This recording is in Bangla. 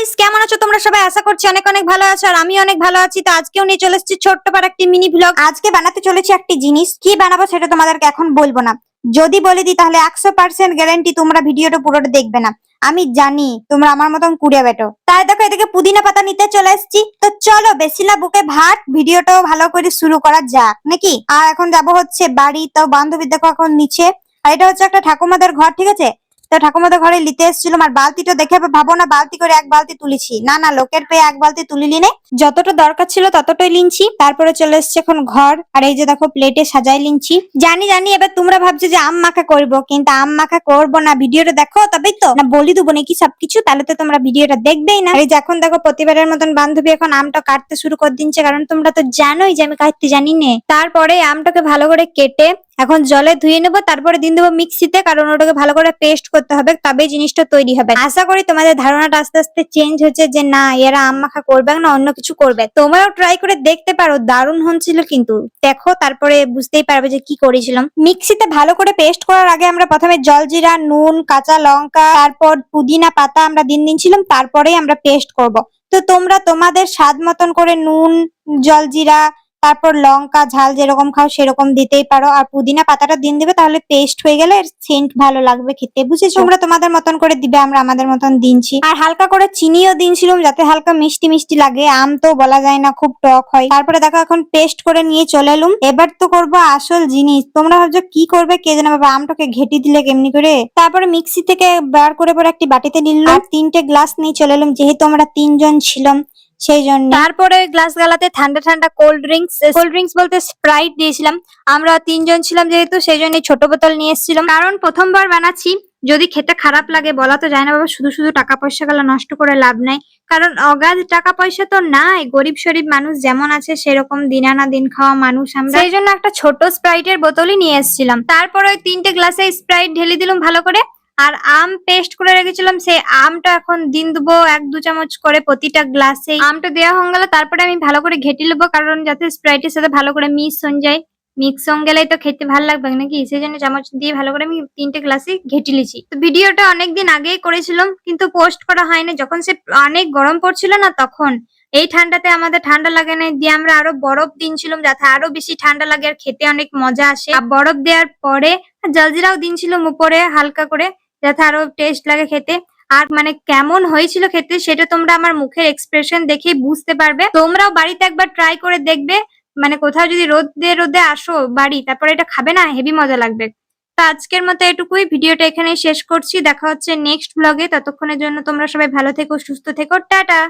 গাইস, কেমন আছো তোমরা সবাই? আশা করছি অনেক অনেক ভালো আছো, আর আমি অনেক ভালো আছি। তো আজকেও নিয়ে চলে এসেছি ছোট্ট পার একটি মিনি ব্লগ। আজকে বানাতে চলেছি একটি জিনিস, কি বানাবো সেটা তোমাদেরকে এখন বলবো না। যদি বলে দিই তাহলে 100% গ্যারান্টি তোমরা ভিডিওটা পুরোটা দেখবে না। আমি জানি তোমরা আমার মতন কুড়িয়ে বেটো। তাই দেখো এদিকে পুদিনা পাতা নিতে চলে এসেছি। তো চলো বেশি না বুকে ভাত, ভিডিওটাও ভালো করে শুরু করা যাক নাকি। আর এখন যাবো হচ্ছে বাড়ি, তো বান্ধবী দেখো এখন নিচে। আর এটা হচ্ছে একটা ঠাকুমাদের ঘর, ঠিক আছে। তো ঠাকুমাদের ঘরে নিতে এসেছিলাম, আর বালতিটা দেখে ভাবো না বালতি করে এক বালতি তুলেছি, না না, লোকের পেয়ে এক বালতি তুলিলি নে, যতটা দরকার ছিল ততটাই লিনছি। তারপরে চলে এসছে এখন ঘর, আর এই যে দেখো প্লেটে সাজাই লিনছি। জানি জানি এবার তোমরা ভাবছো যে আম মাখা করবো, কিন্তু আম মাখা করবো না। ভিডিওটা দেখো তবেই তো না, বলি দেবো নাকি সবকিছু, তাহলে তো তোমরা ভিডিওটা দেখবেই না। এই যে এখন দেখো প্রতিবারের মতন বান্ধবী এখন আমটা কাটতে শুরু করে দিচ্ছে, কারণ তোমরা তো জানোই যে আমি কাটতে জানি না। তারপরে আমটাকে ভালো করে কেটে এখন জলে ধুয়ে নেবো, তারপরে দিন দেবো মিক্সিতে, কারণ ওটাকে ভালো করে পেস্ট করতে হবে, তবেই জিনিসটা তৈরি হবে। আশা করি তোমাদের ধারণাটা আস্তে আস্তে চেঞ্জ হচ্ছে যে না এরা আম মাখা করবে না, অন্য কিছু করবে। তোমরাও ট্রাই করে দেখতে পারো, দারুণ হচ্ছিল কিন্তু। দেখো তারপরে বুঝতেই পারবে যে কি করেছিলাম। মিক্সিতে ভালো করে পেস্ট করার আগে আমরা প্রথমে জলজিরা, নুন, কাঁচা লঙ্কা, তারপর পুদিনা পাতা আমরা দিয়েছিলাম, তারপরেই আমরা পেস্ট করব। তো তোমরা তোমাদের স্বাদ মতন করে নুন, জলজিরা, তারপর লঙ্কা, ঝাল যেরকম খাও সেরকম দিতেই পারো। আর পুদিনা পাতাটা দিন দিবে, তাহলে পেস্ট হয়ে গেলে সেন্ট ভালো লাগবে খেতে, বুঝেছো। তোমরা তোমাদের মতন করে দিবে, আমরা আমাদের মতন দিনছি। আর হালকা করে চিনিও দিনছিলাম, যাতে হালকা মিষ্টি মিষ্টি লাগে। আম তো বলা যায় না, খুব টক হয়। তারপরে দেখো এখন পেস্ট করে নিয়ে চলে এলুম। এবার তো করবো আসল জিনিস। তোমরা ভাবছো কি করবে কে জানে বাবা, আমটাকে ঘেটি দিলে কেমনি করে। তারপরে মিক্সি থেকে বার করে পরে একটি বাটিতে নিলাম, আর 3টে গ্লাস নিয়ে চলে এলুম, যেহেতু আমরা 3জন ছিলাম সেই জন্য। তারপরে গ্লাস গালাতে ঠান্ডা ঠান্ডা কোল্ড ড্রিঙ্কস বলতে স্প্রাইট দিয়েছিলাম। আমরা 3জন ছিলাম যেহেতু, সেই জন্য ছোট বোতল নিয়ে এসেছিলাম, কারণ প্রথমবার বানাচ্ছি। যদি খেতে খারাপ লাগে বলা তো যায় না বাবা, শুধু শুধু টাকা পয়সা গুলো নষ্ট করে লাভ নাই। কারণ অগাধ টাকা পয়সা তো নাই, গরিব শরীব মানুষ যেমন আছে সেরকম দিন আনা দিন খাওয়া মানুষ আমরা, সেই জন্য একটা ছোট স্প্রাইটের বোতলই নিয়ে এসেছিলাম। তারপরে ওই 3টে গ্লাসে স্প্রাইট ঢেলে দিলাম ভালো করে। আর আম পেস্ট করে রেখেছিলাম, সেই আমটা এখন দিন দেবো 1-2 চামচ করে প্রতিটা গ্লাসে। আমটা দেওয়া হয়ে গেল, তারপরে আমি ভালো করে ঘেটে নেবো, কারণ যাতে স্প্রাইটের সাথে ভালো করে মিক্স হয়ে যায়। মিক্স হয়ে গেলেই তো খেতে ভালো লাগবে নাকি, সেই জন্য চামচ দিয়ে ভালো করে আমি 3টে গ্লাসে ঘেটে লিছি। তো ভিডিওটা অনেকদিন আগেই করেছিলাম, কিন্তু পোস্ট করা হয়নি, যখন সে অনেক গরম পড়ছিল না তখন। এই ঠান্ডাতে আমাদের ঠান্ডা লাগে না, দিয়ে আমরা আরো বরফ দিনছিলাম যাতে আরো বেশি ঠান্ডা লাগে আর খেতে অনেক মজা আসে। আর বরফ দেওয়ার পরে জলজিরাও দিনছিলাম উপরে হালকা করে, যাতে আরো টেস্ট লাগে খেতে। আর মানে কেমন হয়েছিল খেতে সেটা তোমরা আমার মুখের এক্সপ্রেশন দেখেই বুঝতে পারবে। তোমরাও বাড়িতে একবার ট্রাই করে দেখবে, মানে কোথাও যদি রোদে রোদে আসো বাড়ি, তারপরে এটা খাবে না, হেভি মজা লাগবে। তো আজকের মতো এটুকুই, ভিডিওটা এখানেই শেষ করছি। দেখা হচ্ছে নেক্সট ব্লগে, ততক্ষণের জন্য তোমরা সবাই ভালো থেকো, সুস্থ থেকো, টাটা।